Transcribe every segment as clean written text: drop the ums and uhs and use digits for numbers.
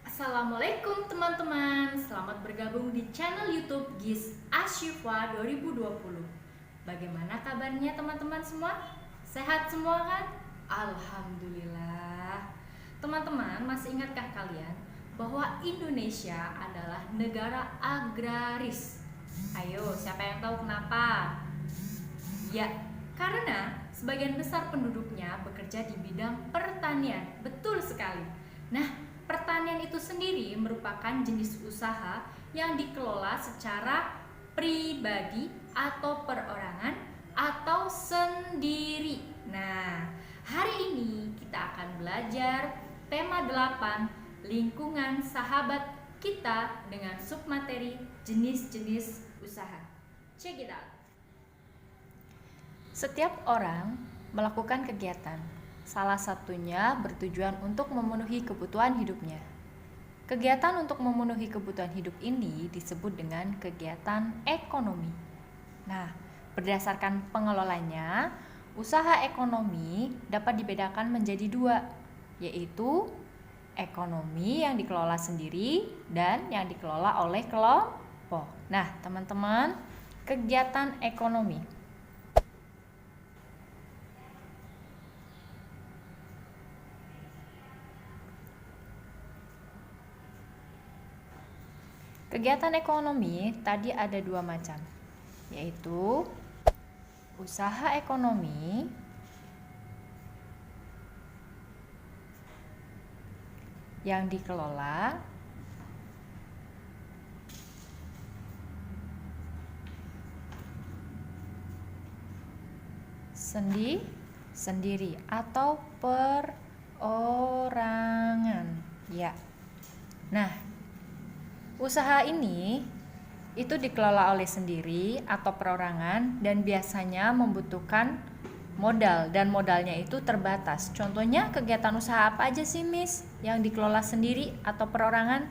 Assalamualaikum teman-teman, selamat bergabung di channel YouTube GIS Asyifa 2020. Bagaimana kabarnya teman-teman semua? Sehat semua kan? Alhamdulillah. Teman-teman, masih ingatkah kalian bahwa Indonesia adalah negara agraris? Ayo, siapa yang tahu kenapa? Ya, karena sebagian besar penduduknya bekerja di bidang pertanian. Betul sekali. Nah, pertanian itu sendiri merupakan jenis usaha yang dikelola secara pribadi atau perorangan atau sendiri. Nah, hari ini kita akan belajar tema 8, lingkungan sahabat kita dengan submateri jenis-jenis usaha. Check it out. Setiap orang melakukan kegiatan. Salah satunya bertujuan untuk memenuhi kebutuhan hidupnya. Kegiatan untuk memenuhi kebutuhan hidup ini disebut dengan kegiatan ekonomi. Nah, berdasarkan pengelolanya, usaha ekonomi dapat dibedakan menjadi dua, yaitu ekonomi yang dikelola sendiri dan yang dikelola oleh kelompok. Nah, teman-teman, kegiatan ekonomi. Kegiatan ekonomi tadi ada dua macam, yaitu usaha ekonomi yang dikelola sendiri atau perorangan. Ya. Nah, usaha ini itu dikelola oleh sendiri atau perorangan dan biasanya membutuhkan modal dan modalnya itu terbatas. Contohnya kegiatan usaha apa aja sih, Miss, yang dikelola sendiri atau perorangan?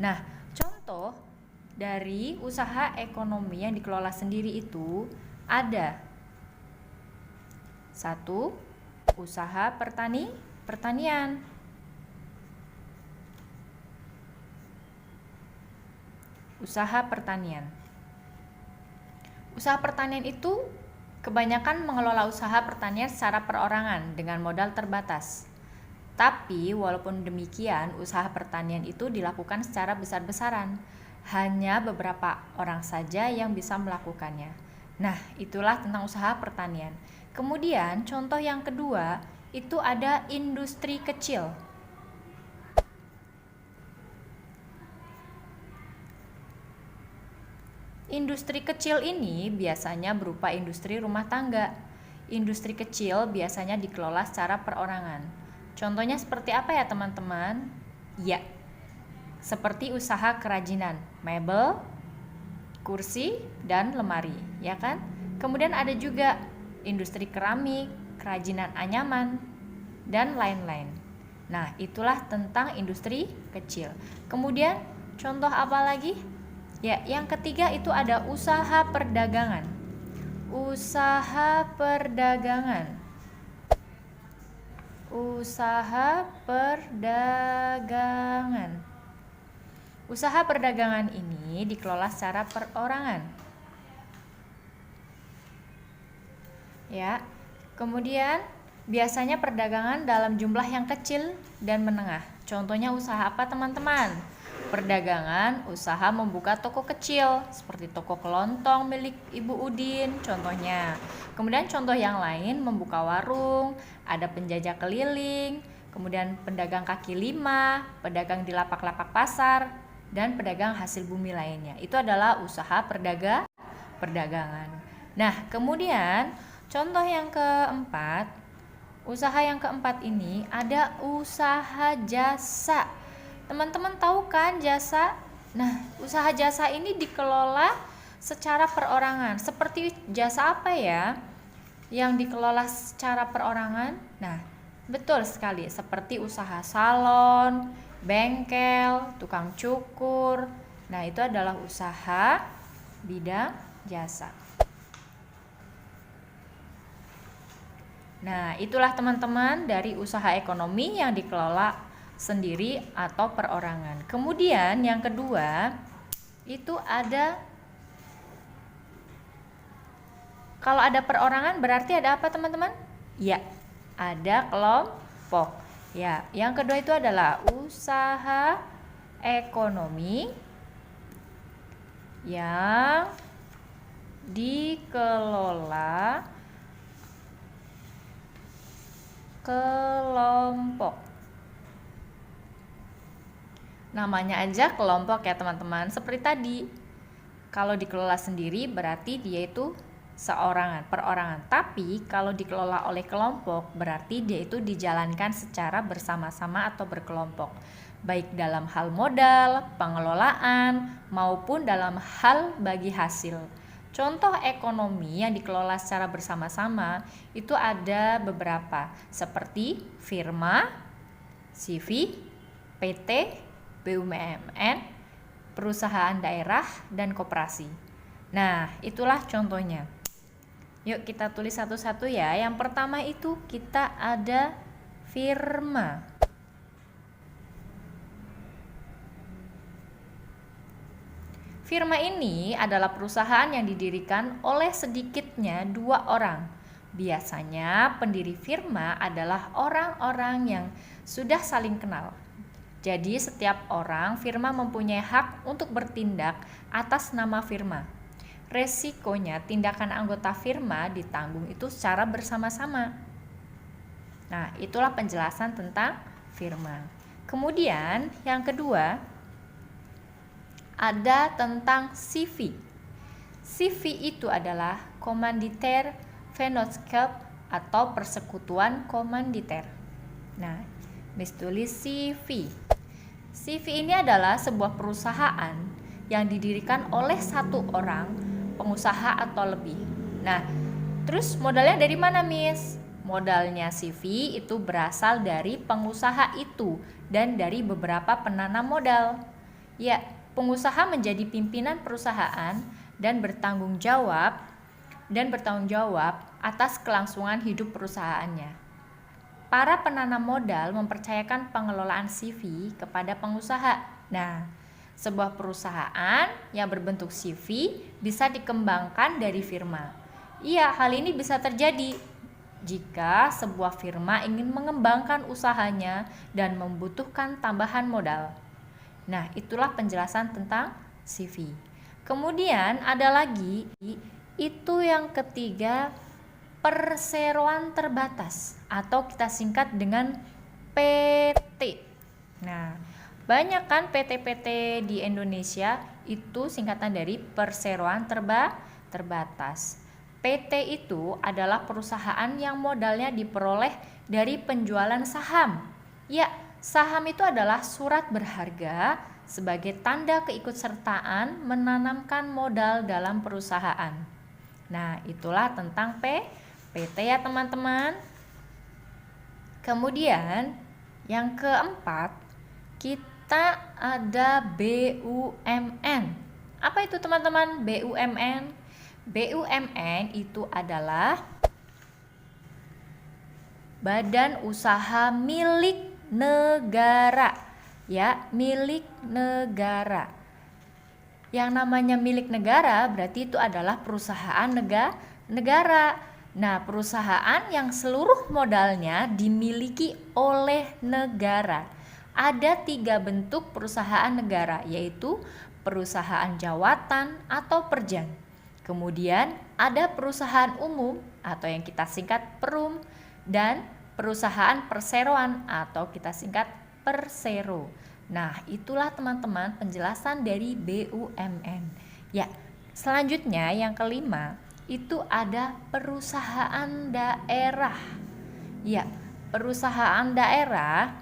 Nah, contoh dari usaha ekonomi yang dikelola sendiri itu ada 1. Usaha pertanian. Usaha pertanian. Usaha pertanian itu kebanyakan mengelola usaha pertanian secara perorangan dengan modal terbatas. Tapi walaupun demikian, usaha pertanian itu dilakukan secara besar-besaran. Hanya beberapa orang saja yang bisa melakukannya. Nah, itulah tentang usaha pertanian. Kemudian contoh yang kedua itu ada industri kecil. Industri kecil ini biasanya berupa industri rumah tangga. Industri kecil biasanya dikelola secara perorangan. Contohnya seperti apa ya teman-teman? Ya, seperti usaha kerajinan, mebel, kursi, dan lemari, ya kan? Kemudian ada juga industri keramik, kerajinan anyaman, dan lain-lain. Nah, itulah tentang industri kecil. Kemudian contoh apa lagi? Ya, yang ketiga itu ada usaha perdagangan. Usaha perdagangan. Usaha perdagangan. Usaha perdagangan ini dikelola secara perorangan. Ya. Kemudian biasanya perdagangan dalam jumlah yang kecil dan menengah. Contohnya usaha apa, teman-teman? Perdagangan usaha membuka toko kecil seperti toko kelontong milik Ibu Udin contohnya. Kemudian contoh yang lain membuka warung, ada penjajah keliling, kemudian pedagang kaki lima, pedagang di lapak-lapak pasar, dan pedagang hasil bumi lainnya. Itu adalah usaha perdagangan. Nah, kemudian contoh yang keempat, usaha yang keempat ini ada usaha jasa. Teman-teman tahu kan jasa? Nah, usaha jasa ini dikelola secara perorangan. Seperti jasa apa ya yang dikelola secara perorangan? Nah, betul sekali, seperti usaha salon, bengkel, tukang cukur. Nah, itu adalah usaha bidang jasa. Nah, itulah teman-teman dari usaha ekonomi yang dikelola sendiri atau perorangan. Kemudian yang kedua, itu ada, kalau ada perorangan berarti ada apa teman-teman? Ya, ada kelompok. Ya, yang kedua itu adalah usaha ekonomi yang dikelola kelompok. Namanya aja kelompok ya teman-teman. Seperti tadi, kalau dikelola sendiri berarti dia itu seorangan, perorangan. Tapi kalau dikelola oleh kelompok berarti dia itu dijalankan secara bersama-sama atau berkelompok, baik dalam hal modal, pengelolaan, maupun dalam hal bagi hasil. Contoh ekonomi yang dikelola secara bersama-sama itu ada beberapa, seperti firma, CV, PT, BUMN, perusahaan daerah, dan koperasi. Nah, itulah contohnya. Yuk kita tulis satu-satu ya. Yang pertama itu kita ada firma. Firma ini adalah perusahaan yang didirikan oleh sedikitnya 2 orang. Biasanya pendiri firma adalah orang-orang yang sudah saling kenal. Jadi setiap orang firma mempunyai hak untuk bertindak atas nama firma. Resikonya tindakan anggota firma ditanggung itu secara bersama-sama. Nah, itulah penjelasan tentang firma. Kemudian yang kedua, ada tentang CV. CV itu adalah Komanditer Vennootschap atau persekutuan komanditer. Nah, Miss tulis CV. CV ini adalah sebuah perusahaan yang didirikan oleh 1 orang pengusaha atau lebih. Nah, terus modalnya dari mana, Miss? Modalnya CV itu berasal dari pengusaha itu dan dari beberapa penanam modal. Ya, pengusaha menjadi pimpinan perusahaan dan bertanggung jawab atas kelangsungan hidup perusahaannya. Para penanam modal mempercayakan pengelolaan CV kepada pengusaha. Nah, sebuah perusahaan yang berbentuk CV bisa dikembangkan dari firma. Iya, hal ini bisa terjadi jika sebuah firma ingin mengembangkan usahanya dan membutuhkan tambahan modal. Nah, itulah penjelasan tentang CV. Kemudian ada lagi, itu yang ketiga, perseroan terbatas atau kita singkat dengan PT. Nah, banyak kan PT-PT di Indonesia itu singkatan dari perseroan terbatas. PT itu adalah perusahaan yang modalnya diperoleh dari penjualan saham. Ya, saham itu adalah surat berharga sebagai tanda keikutsertaan menanamkan modal dalam perusahaan. Nah, itulah tentang PT ya teman-teman. Kemudian yang keempat, kita ada BUMN. Apa itu teman-teman BUMN? BUMN itu adalah badan usaha milik negara, ya, milik negara. Yang namanya milik negara berarti itu adalah perusahaan negara. Nah, perusahaan yang seluruh modalnya dimiliki oleh negara. Ada 3 bentuk perusahaan negara, yaitu perusahaan jawatan atau perjan. Kemudian ada perusahaan umum atau yang kita singkat perum, dan perusahaan perseroan atau kita singkat persero. Nah, itulah teman-teman penjelasan dari BUMN. Ya, selanjutnya yang kelima itu ada perusahaan daerah. Ya, perusahaan daerah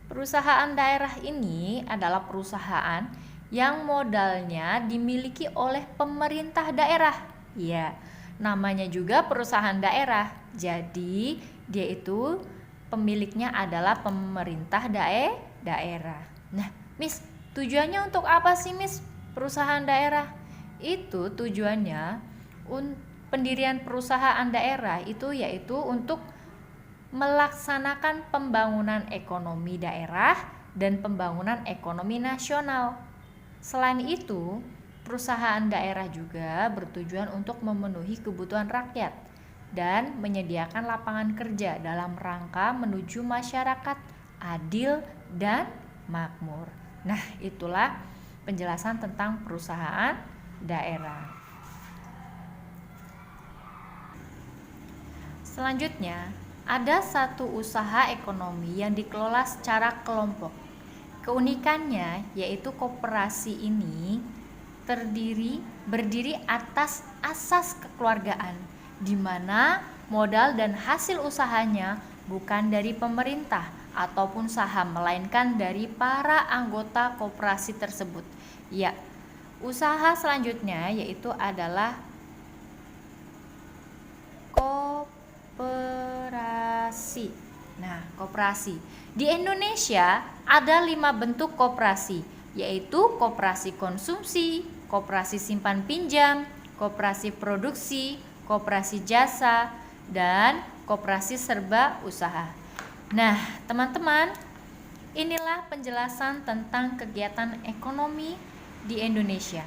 Perusahaan daerah ini adalah perusahaan yang modalnya dimiliki oleh pemerintah daerah. Ya, namanya juga perusahaan daerah. Jadi, dia itu pemiliknya adalah pemerintah daerah. Nah, Miss, tujuannya untuk apa sih, Miss, perusahaan daerah? Itu tujuannya pendirian perusahaan daerah itu yaitu untuk melaksanakan pembangunan ekonomi daerah dan pembangunan ekonomi nasional. Selain itu, perusahaan daerah juga bertujuan untuk memenuhi kebutuhan rakyat dan menyediakan lapangan kerja dalam rangka menuju masyarakat adil dan makmur. Nah, itulah penjelasan tentang perusahaan daerah. Selanjutnya, ada satu usaha ekonomi yang dikelola secara kelompok. Keunikannya yaitu koperasi ini berdiri atas asas kekeluargaan, di mana modal dan hasil usahanya bukan dari pemerintah ataupun saham, melainkan dari para anggota koperasi tersebut. Ya, usaha selanjutnya yaitu adalah koperasi. Nah, koperasi. Di Indonesia ada 5 bentuk koperasi, yaitu koperasi konsumsi, koperasi simpan pinjam, koperasi produksi, koperasi jasa, dan koperasi serba usaha. Nah, teman-teman, inilah penjelasan tentang kegiatan ekonomi di Indonesia.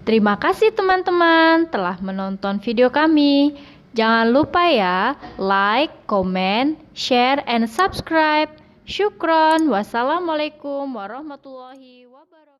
Terima kasih teman-teman telah menonton video kami. Jangan lupa ya, like, comment, share, and subscribe. Syukron. Wassalamualaikum warahmatullahi wabarakatuh.